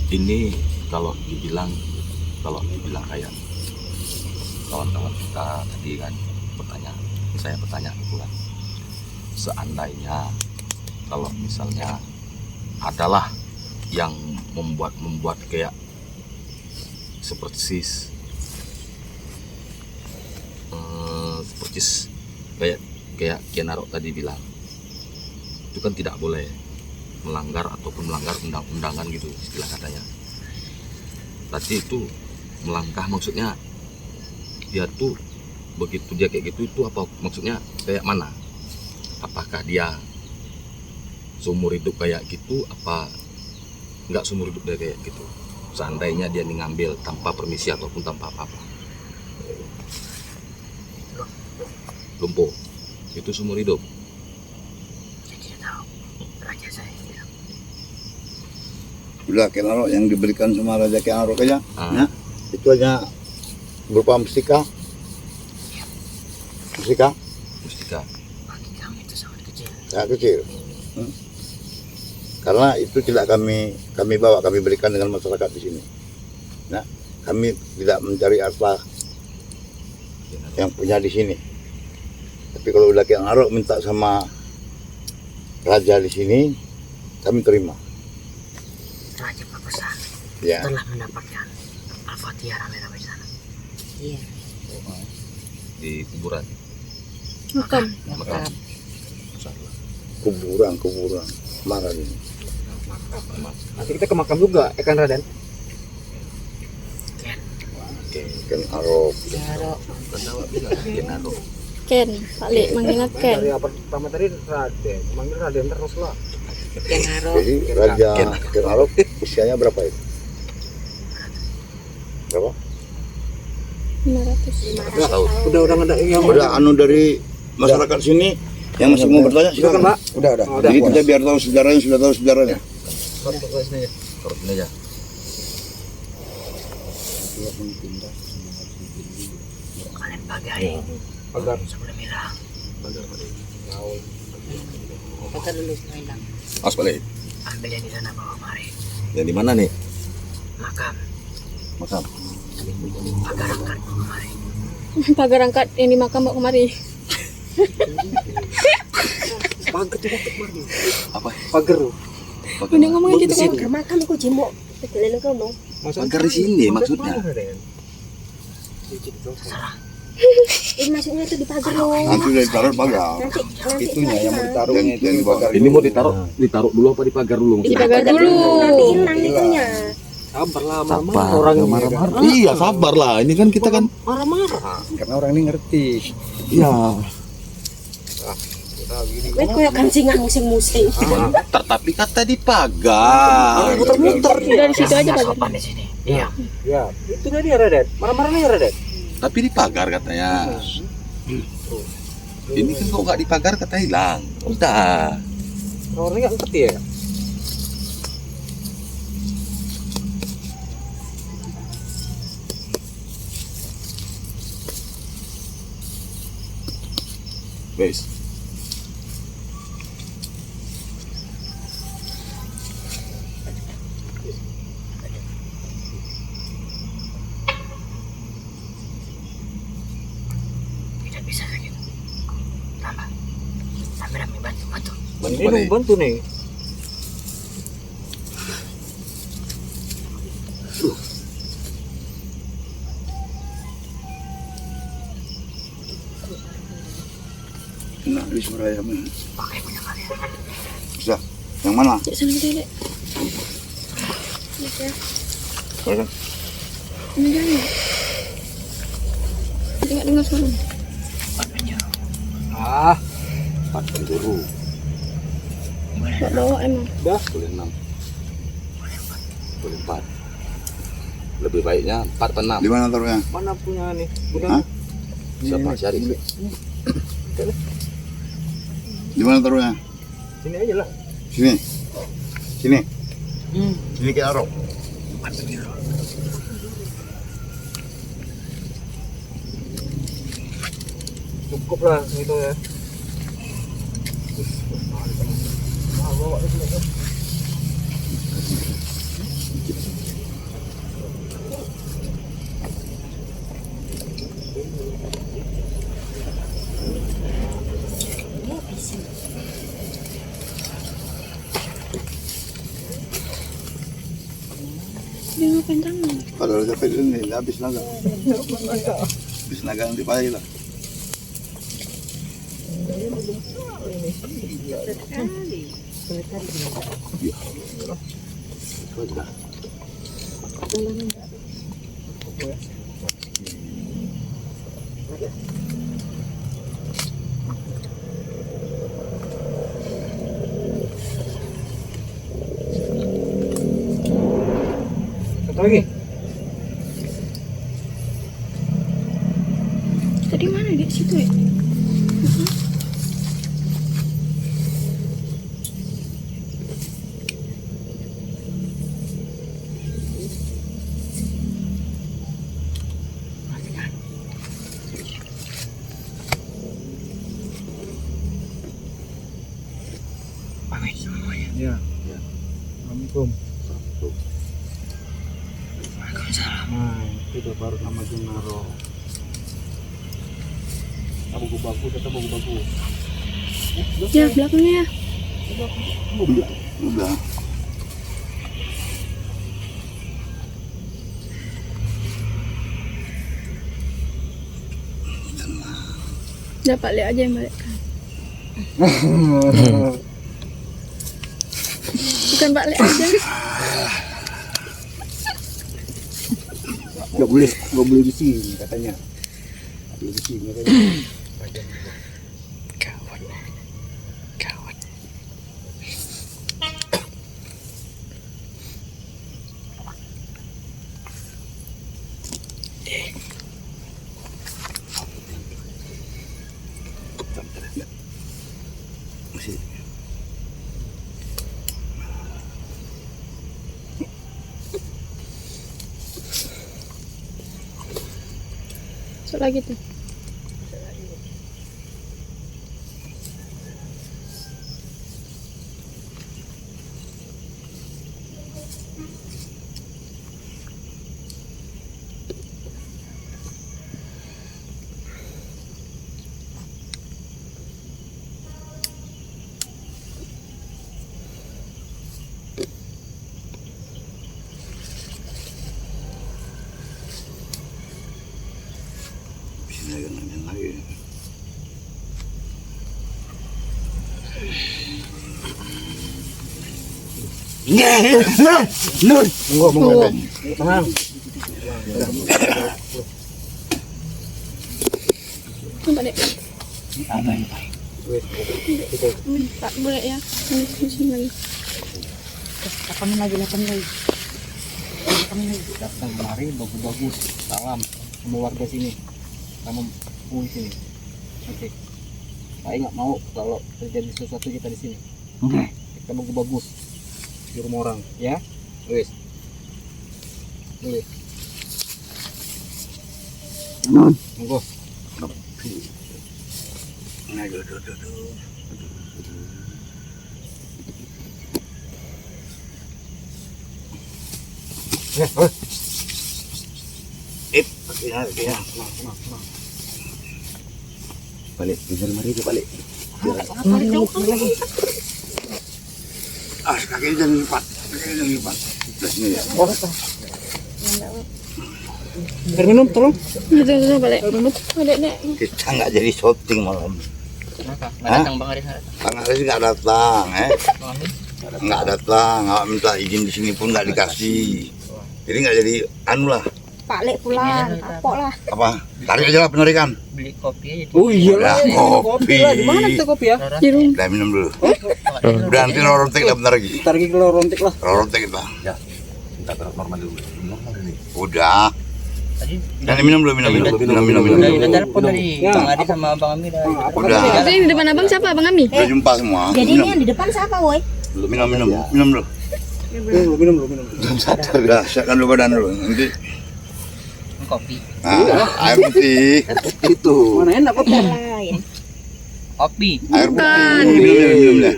Ini kalau dibilang kayak kawan-kawan kita tadi kan saya bertanya gitu kan. Seandainya kalau misalnya adalah yang membuat kayak seperti kayak Kianaro tadi bilang, itu kan tidak boleh melanggar undang-undangan gitu istilah katanya. Tadi itu melangkah maksudnya dia tuh begitu dia kayak gitu itu apa maksudnya kayak mana? Apakah dia seumur hidup kayak gitu apa nggak seumur hidup dia kayak gitu? Seandainya dia ngambil tanpa permisi ataupun tanpa apa-apa. Lumpuh. Itu seumur hidup. Saya tidak tahu. Raja saya yang bilang. Udah Kenaro yang diberikan sama Raja Kenaro aja, Ah. ya, itu hanya berupa mustika. Mustika, Mustika. Bagi kami itu sangat kecil. sangat kecil. Karena itu tidak kami bawa, kami berikan dengan masyarakat di sini. Nah, kami tidak mencari harta yang punya di sini. Tapi kalau udah Kenaro minta sama Raja di sini, kami terima. Raja Pakusan Ya, telah mendapatkan Al-Fatihah rame-rame di sana. Iya. Di kuburan. Makam. Makam. kuburan marah ini. Nanti kita ke makam juga, kan Raden? Ken, Kenaro. Kenaro. Ken, Pak Li manggilnya Ken. Dari apa pertama tadi Raden, manggil Raden terus lah. Jadi Raja Kenaro usianya berapa itu? Berapa? 500. Tahu. Udah nggak ada yang Udah anu dari masyarakat sini yang masih mau bertanya Udah kan, silakan. Pak? Udah. Jadi kita biar tahu sejarahnya, sudah tahu sejarahnya. Taruh sini aja. kalian pagi hari Agar sebelum hilang. Awas balik. Ambil yang di sana bawa kemari. Yang di mana nih? Makam, Makam. pagar angkat bawa kemari. Pagar angkat yang di makam bawa kemari. pagar tuh kemana? Apa? Pagar. Udah ngomongin gitu kan. Pagar Makam aku jemuk. Keliling kau dong. Pagar di sini maksudnya. Salah. Ini maksudnya itu di pagar loh. Nanti udah ditaruh pagar. Nanti Itunya yang mau ditaruhnya itu Yang di pagar. Ini mau ditaruh dulu apa di pagar dulu? Di pagar dulu. Nanti hilang itunya. Sabar lah, Sabar. orang ini Marah-marah. Iya, sabar lah. Ini kan kita kan marah-marah. Karena orang ini ngerti. iya. Wes koyo gancingan musing-musing. Tapi kata di pagar. Muter-muter Udah di situ aja Tidak pagar. sopan di sini. Iya. Ya, itu tadi Raden. Marah-marah nih Raden. Tapi di pagar katanya. Ini kan kok nggak di pagar kata hilang. Udah. Orangnya nggak ngerti ya. Wes. Ini nunggu bantu nih. Nah, di suara ayam ini. Pakai punya kalian. Bisa. Yang mana? Dek sana dek. Ya. Boleh kan? Ini jangan. Enggak dengar suara. Ah, 4 penjuru. Enggak bawa emang. udah. Boleh 6. Boleh 4. Lebih baiknya 4 atau 6. Di mana taruhnya? Mana punya nih? Hah? Udah. Siapa cari? Di mana taruhnya? Sini aja lah. Sini. Sini. Sini kita taruh. Cukup lah gitu ya. Dia ngapain tangan? Kalau capek ini habis naga. Habis naga nanti pahit lah. Satu lagi. Tadi mana di situ ya? Pamit semuanya. Ya. Assalamualaikum. Waalaikumsalam. Nah, itu baru nama Junaro. Bagus, kita bagus. Ya belakangnya ya. Udah. Dapat lihat aja yang balik. Bukan balik aja. Nggak boleh di sini katanya. Nggak boleh di sini katanya. Kawan. Kawan. Masih. Masuk lagi tuh. Sini lagi. Monggo. Tenang. Coba dek. Apa yang baik? Tak boleh ya. Ini sini lagi. Lapangan lagi. Datang kemari bagus. Salam sama warga sini. Sama penghuni sini. Oke. Saya nggak mau kalau terjadi sesuatu kita di sini. Oke. Kita bagus di rumah orang, ya. Wes. Boleh. Monggo. Nah, tuh. Tenang. Balik, tinggal mari ke balik. Kakinya jangan lipat. Kakinya jangan lipat. Udah sini ya. Air minum tolong. Betul balik. Balik nek. Kita nggak jadi syuting malam. Kenapa? Nggak Hah? datang Bang Aris, nggak datang. Bang Aris nggak datang, Bang Amin? nggak datang. Nggak minta izin di sini pun nggak dikasih. Jadi nggak jadi anu lah. Pak Lek pulang, kapok lah. Apa? Tarik aja lah penarikan. Beli kopi aja. Oh iya lah, Udah, kopi kopi. lah. Di mana kita kopi ya? Di rumah. Udah minum dulu. Udah nanti rontek lah bentar lagi. Ntar lagi kalau rontek lah. Rontek kita. Kita taruh normal dulu. Normal ini. Udah. Tadi Nanti minum dulu, minum. udah telepon dari Ya. Bang Aris sama Bang Amir. Udah. Jadi di depan abang siapa? Abang Ami? Udah jumpa semua. Jadi ini Minum. yang di depan siapa, woi? Minum dulu. Minum dulu. Udah, siapkan dulu badan dulu. Nanti Kopi. air putih. Itu. Mana enak kopi? Lain. Kopi. Air Bukan. putih. Minum ya.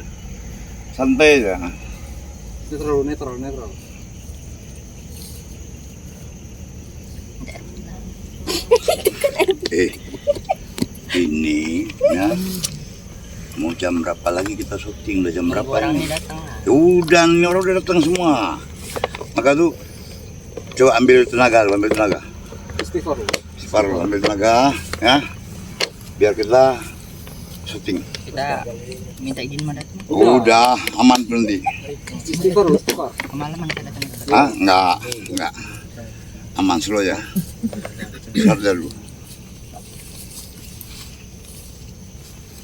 Santai aja. Netral. Ini ya. Mau jam berapa lagi kita syuting? Udah jam berapa Orang ini? ini datang lah. Udah, ini orang udah datang semua. Maka tuh coba ambil tenaga, Istighfar. Sifar, ambil tenaga, ya. Biar kita syuting. Kita minta izin sama datang. Udah, aman nanti. Istighfar. Kemalaman kita datang. Ah, enggak. Aman slow ya. Sadar dulu.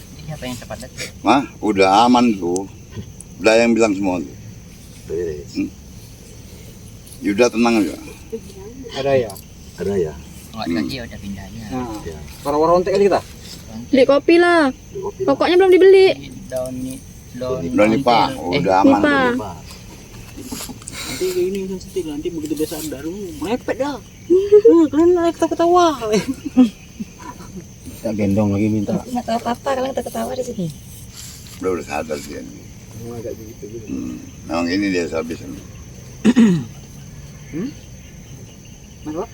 Jadi siapa yang cepat datang? Mah, udah aman tuh. Udah yang bilang semua tuh. Yuda tenang aja. Ada ya. Nggak dikasih ya udah pindah aja. Nah, para rontek kali kita. Beli kopi lah. Pokoknya belum dibeli. Daun Udah nipah, udah aman Nipah. tuh. Nanti kayak ini kan setir nanti begitu biasa baru mepet dah. Kalian naik ketawa. Kita gendong lagi minta. Nggak tahu apa-apa kalau kita ketawa di sini. Udah sadar dia. Agak gitu. Memang ini dia habis. Mana?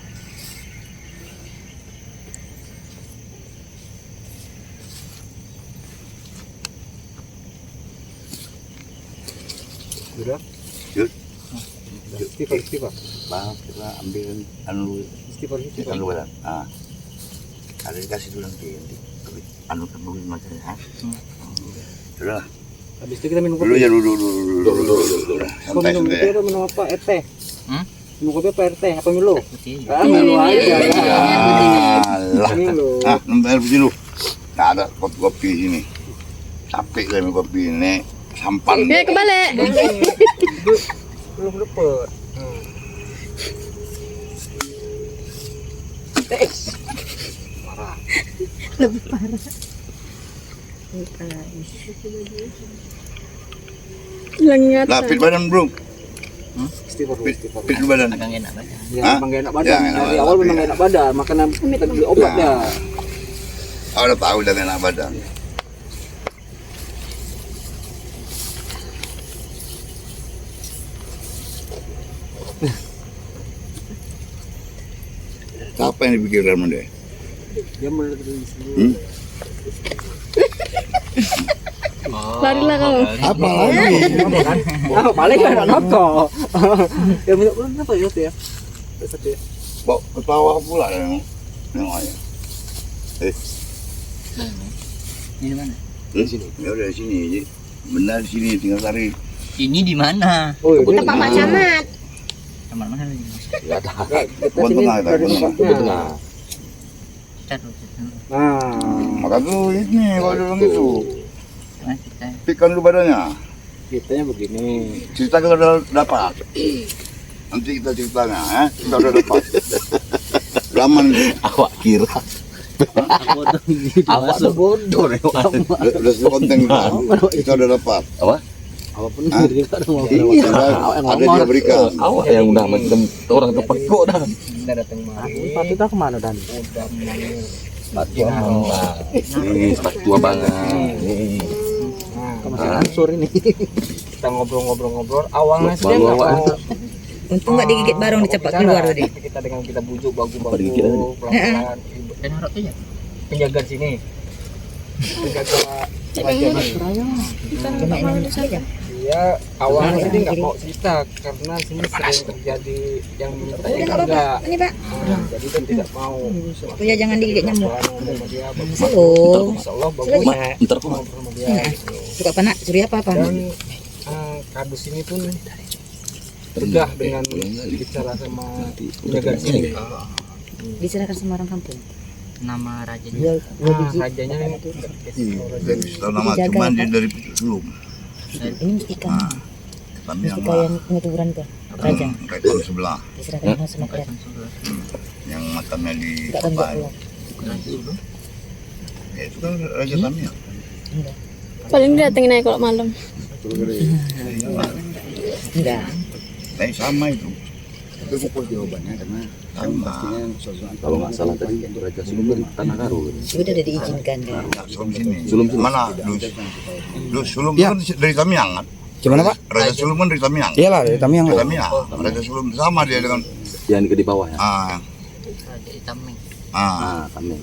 Sudah? Yuk. Istighfar. Bang, kita ambil anu Istighfar. dulu badan. Ah. Ada dikasih dulu nanti. Anu dulu macamnya. Sudah lah. Habis itu kita minum Dulu kopi. ya dulu. Udah, Kau santai minum santai. kopi apa minum apa? Teh. Hmm? Minum kopi apa air teh? Apa Milo? Putih. Ah, Milo aja. Alah. Milo. Ah, minum air putih dulu. Nggak ada kopi ini. Capek saya minum kopi ini. Sampan. Kebalik. Belum dapet. Hilang ingatan. Lah, fit badan belum? Istighfar. Fit badan. Agak enak banget. Ya, Hah? memang gak enak badan. Ya, enak Dari badan, awal memang tapi gak enak badan. Makanya kita beli obat Ya. ya. Oh, udah tahu udah enak badan. Apa yang dipikirkan deh? Dia mulai dari sini. Hmm? Larilah kau. Apa lagi? Ah, paling kan anak nonton. Ya minta belum apa ya tuh ya? Satu ya. Bawa ketawa pula yang aja. Ini di mana? Di sini. Ya udah di sini. Ji. Benar di sini tinggal tarik. Ini di mana? Oh, ini Tempat Pak Camat. Kamar mana lagi? kita Kebun sini tengah, dari kebun tempatnya. Cat dulu. Nah, Maka tuh ini kalau dia bilang gitu. Nah, kita Pikan dulu badannya. kitanya begini. Cerita kita udah dapat. Nanti kita ceritanya, kita udah dapat. Raman, Awak kira. Awak tuh bodoh nih. udah konten kita udah dapat. Apa pun Hah? kita ada mau Iya, ada dia berikan. Awak yang udah macam orang terpekuk dah. kita datang mana? Pak kita kemana dan? Tua banget. Ini tua banget. Nih. Masih ansur ini. Kita ngobrol-ngobrol awalnya sih Baru awak mau. Untung nggak digigit barong dicepat keluar tadi. Kita dengan kita bujuk Apa digigit tadi? bagus pelan-pelan. dan harap tuh ya. Penjaga sini. Penjaga Cek yang mana? Cuma ini saja. dia awalnya sih nggak mau cerita karena sini sering terjadi yang minta enggak. Ini Pak. Jadi kan tidak mau. Ya jangan digigit nyamuk. Sama dia, Halo. Insya Allah bagus. Ntar Ngobrol sama dia. gitu. Suka apa nak? Curi apa? Dan kardus ini pun sudah dengan bicara sama penjaga sini. Diserahkan sama orang kampung. Nama rajanya. Rajanya Jadi setelah nama cuman dia dari Sulum. Ini mustika. Kami yang Mustika yang penguturan tuh. Raja. rekon sebelah Diserahkan sama kalian. yang makamnya di Enggak kan Papai. pulang. Ya, itu kan Raja Tamiya. Enggak. Paling datengin aja kalau malam. Enggak. Tapi sama itu. Itu pokok jawabannya karena Sama. kalau nggak salah tadi Raja Sulum dari Tanah Karo. Sudah ada diizinkan kan. Nggak, Sulum sini. Sulum sini. Mana? Dus Sulum kan dari Tamiang kan? gimana Pak? Raja Sulum kan dari Tamiang. Iyalah dari Tamiang. Dari Tamiang. Raja Sulum sama dia dengan Yang di bawah ya. Raja Itameng. Tameng.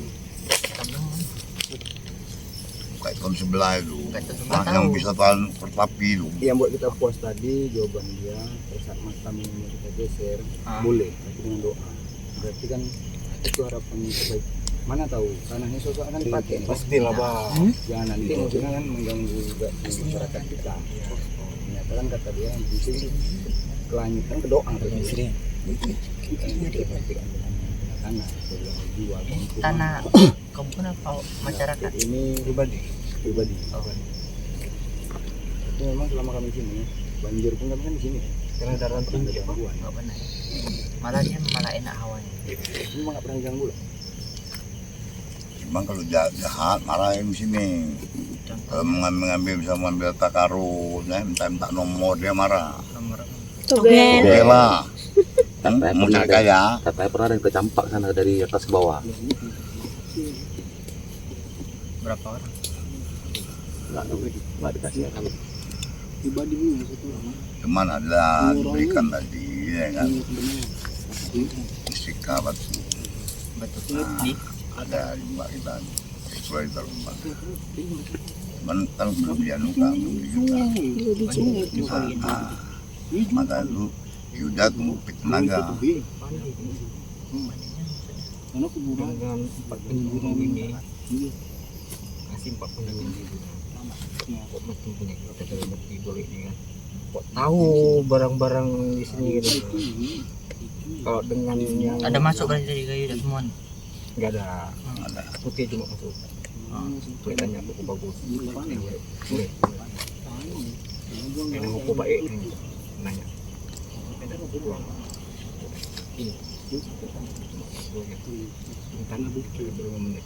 Kayak tahun sebelah itu. Kayak tahun sebelah Yang tahu. bisa tahan pertapi itu. Yang buat kita puas tadi jawaban dia pada saat makam ini kita geser boleh tapi dengan doa. Berarti kan itu harapan yang terbaik. Mana tahu tanahnya sosok akan dipakai. pastilah Bang. Jangan nanti maksudnya kan mengganggu juga di masyarakat kita. Ternyata kan kata dia yang penting ke langit kan ke doa tuh. Kita yang diperhatikan dengan tanah, dengan jiwa, dengan rumah. Tanah kampung apa masyarakat? Ini pribadi. Itu memang selama kami sini banjir pun kami kan di sini. Karena ada ranting ada gangguan. Enggak benar. Malah dia malah enak hawanya. Ini memang nggak pernah diganggu lah. Memang kalau jahat marahin di sini. Kalau mengambil bisa mengambil takarut, minta nomor dia marah. Nomor Togel. Bela. Katanya Mau pernah cari kaya. Katanya pernah ada yang kecampak sana dari atas ke bawah. berapa orang? Nggak dikasih kan. Cuman ada diberikan tadi ya kan. Mustika batu. Betul. Di Ada di mbak kita. Sesuai terlembak. Cuman kan belum dianukan, belum dianukan. Maka itu Yuda tunggu tenaga. Dengan 4 penjuru ini kasih 4 penjuru kok mesti punya kita dari mesti boleh ini kan kok tahu barang-barang di sini gitu kalau dengan yang ada masuk kali dari kayu dan semua. nggak ada putih cuma masuk kelihatannya buku bagus boleh yang buku baik ini nanya ini tanah bukti berapa menit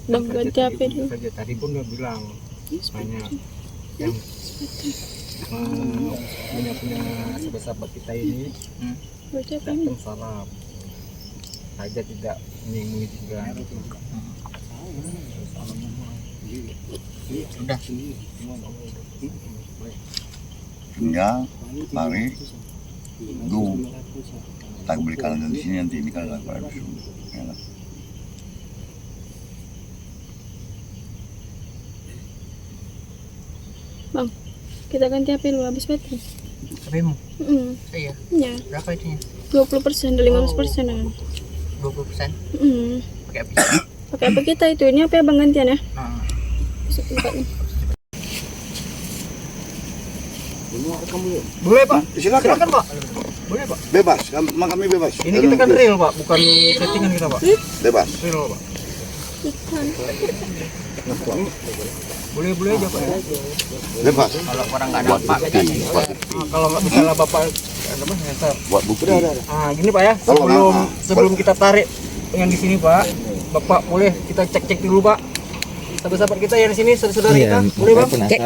Udah ganti HP dulu. saja tadi pun dia bilang banyak yang punya sahabat kita ini Ganti HP ini. datang salam saja tidak menyinggung juga Udah. Tinggal mari du tak belikan di sini nanti ini kalau pada dusun. Ya kan? Bang, kita ganti HP dulu habis baterai. HPmu? Iya. Ya, Berapa itunya? 20% dari 15% kan. 20%. Pakai apa? Pakai HP kita itu. Ini HP abang gantian ya. Nah, Masuk tempatnya. boleh pak Silakan pak boleh pak bebas, kami bebas. ini kita kan real pak bukan settingan kita pak Bebas. real pak Ikan. boleh aja pak ya Bebas. kalau orang nggak Buat dapat bukti. kalau nggak bisa lah bapak apa ntar Buat bukti. gini pak ya sebelum kita tarik yang di sini pak bapak boleh kita cek dulu pak sahabat-sahabat kita yang di sini saudara kita boleh bang cek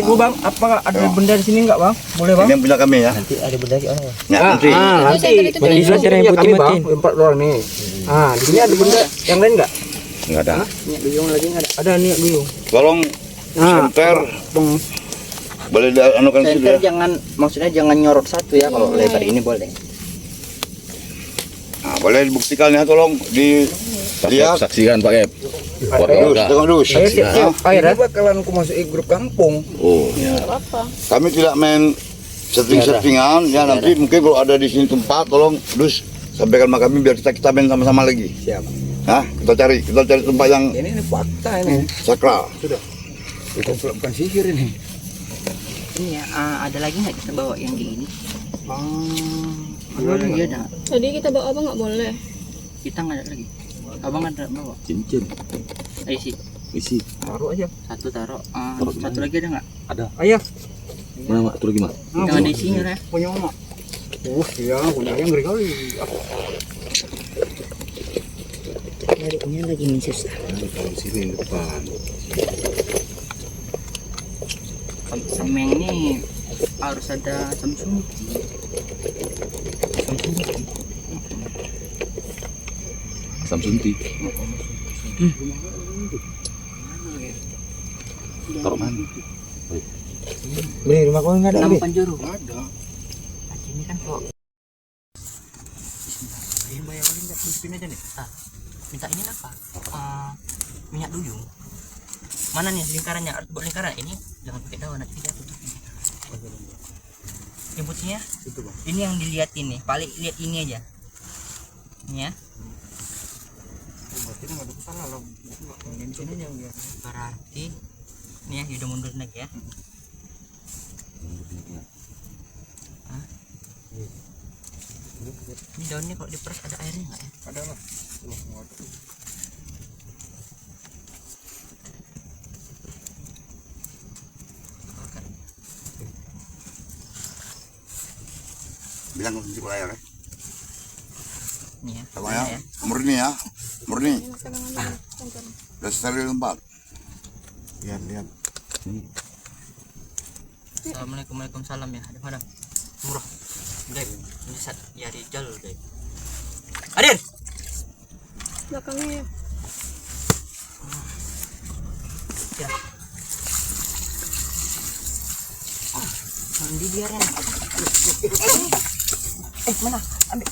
dulu bang apa ada benda di sini nggak bang boleh bang Ini yang punya kami ya. Nanti ada benda orang. Ya, nanti. nanti di sini yang kami bang 4 orang nih di sini ada benda yang lain nggak Enggak ada. minyak duyung lagi nggak ada minyak duyung Tolong senter boleh anukan Center sudah. jangan, maksudnya jangan nyorot satu ya, kalau lebar ini boleh. Nah, boleh dibuktikan ya, tolong dilihat. Saksikan Pak Kep. Dus, tengok dus. Ini bakalan aku masukin grup kampung. Oh, Nggak apa-apa. kami tidak main setting-settingan ya. Nanti mungkin kalau ada di sini tempat, tolong dus sampaikan sama kami biar kita main sama-sama lagi. Siap. Hah? Kita cari tempat yang Ini fakta ini. sakral. Bukan bukan sihir ini. Ini ya, ada lagi nggak kita bawa yang di ini? Ada lagi ada. Tadi kita bawa apa nggak boleh? Kita nggak ada lagi. Abang ada bawa? Cincin. Isi. Isi. Taruh aja. Satu taruh. Satu lagi ada nggak? Ada. Ayah. Mana mak? Itu lagi mak. Yang ada isinya ya. Punya mak. Iya, punya ayah ngeri kali. Nyarinya lagi susah. Di sini depan. Semeng ini harus ada Samsung. Samsunti. Taruh mana? Beli rumah kau enggak ada. Nama Panjuru. Ada. Ini kan kok. Ini bayar paling nggak masukin aja nih. Minta ini apa? Minyak duyung. Mana nih lingkarannya? Buat lingkaran ini jangan pakai daun nanti dia tutup. Yang putihnya? Ini yang dilihatin nih. Paling lihat ini aja. Ini ya. Berarti enggak ada kesalahan loh. Yang sini yang biar. Berarti ini ya udah mundur lagi ya. Hah? Ini daunnya kalau diperas ada airnya nggak ya? Ada lah. Bilang kunci layar ya. Ini ya. Sama ya. Murni ya. Murni. Udah steril tempat. Lihat. Assalamualaikum, waalaikumsalam ya. Ada mana? Murah. Dek, ini saat ya Rijal dek. Adir. Belakangnya ya. Ya. Mandi biarin. Mana? Ambil.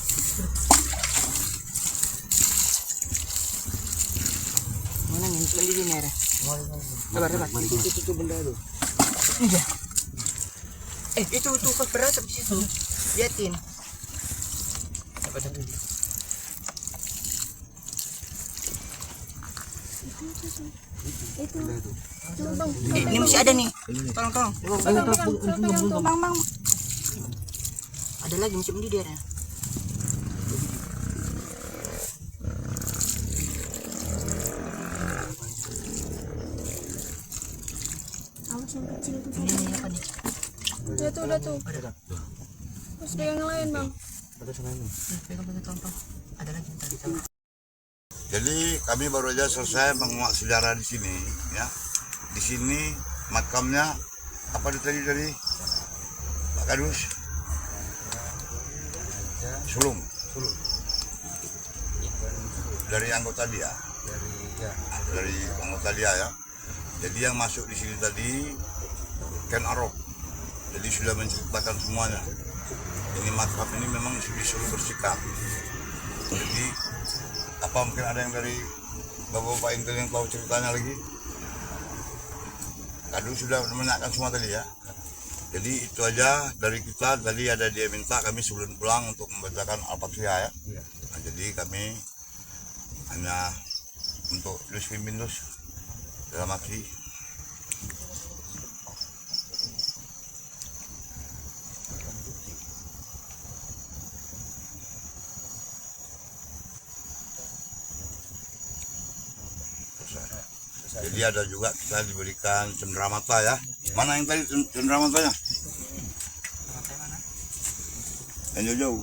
Mana nih? Mandi di merah. Sabar. Itu benda itu. Iya. Itu kos beras di situ. Liatin. Apa tadi? Itu. Bang. Ini masih ada nih. Tolong. Bang. Ada lagi masih mendidih ya. Awas yang kecil tuh. Ini apa nih? Udah tuh. Ada. Terus pegang yang lain, Bang. Pegang tolong. Ada lagi tadi sama. Jadi kami baru aja selesai menguak sejarah di sini ya. Di sini makamnya apa itu tadi Pak Kadus? Sulung. Dari anggota dia. Dari anggota dia ya. Jadi yang masuk di sini tadi Ken Arok. Jadi sudah menceritakan semuanya. Ini makam ini memang disuruh bersikap. Jadi apa mungkin ada yang dari bapak-bapak intel yang tahu ceritanya lagi? Kadus sudah menanyakan semua tadi ya. Jadi itu aja dari kita. Tadi ada dia minta kami sebelum pulang untuk membacakan Al-Fatihah ya. Nah, jadi kami hanya untuk pimpin dalam hati. Jadi ada juga kita diberikan cenderamata ya. Mana yang tadi cenderamata-nya? Yang jauh-jauh.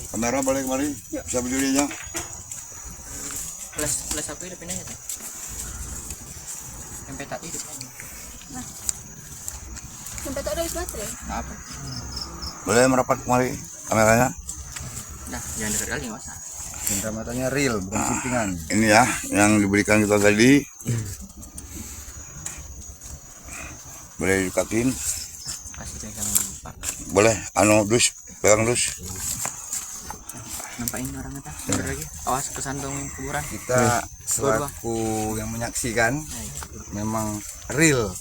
Kamera balik kemari. Bisa berdiri aja. Plus apa itu pindah ya? Yang petak itu. Sampai tak ada baterai. Apa? Boleh merapat kemari kameranya. Nah, jangan dekat kali nggak usah. Cenderamata real, bukan settingan. Ini ya yang diberikan kita tadi. Boleh dikatin. Kasih pegang Pak. Boleh dus pegang dus. nampakin orang kita bener lagi awas kesantung kuburan Kita selaku yang menyaksikan memang real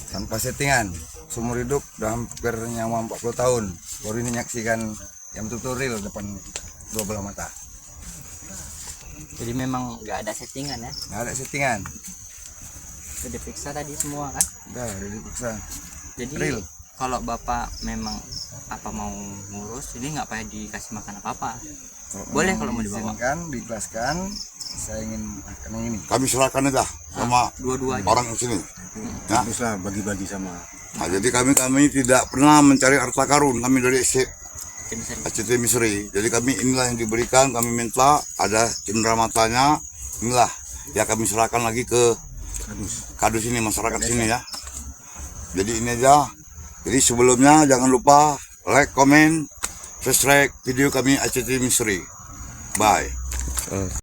tanpa settingan. Seumur hidup udah hampir nyawa 40 tahun. Baru ini menyaksikan yang betul-betul real depan dua belah mata. jadi memang nggak ada settingan ya, Nggak ada settingan. udah diperiksa tadi semua kan. Udah dipaksa. Jadi Real. kalau bapak memang apa mau ngurus ini nggak payah dikasih makan apa-apa, boleh kalau mau dibawa Izinkan, diikhlaskan. Saya ingin makan yang ini. Kami serahkan aja sama dua-duanya. orang sini. Ya. Bisa bagi-bagi sama. Nah, jadi kami tidak pernah mencari harta karun. Kami dari Jadi bisa ACT Misri. Jadi kami inilah yang diberikan. Kami minta ada cendera matanya. Inilah ya kami serahkan lagi ke kadus ini, masyarakat sini ya. Jadi ini aja. Jadi sebelumnya jangan lupa like, comment, subscribe video kami ACT Misri. Bye.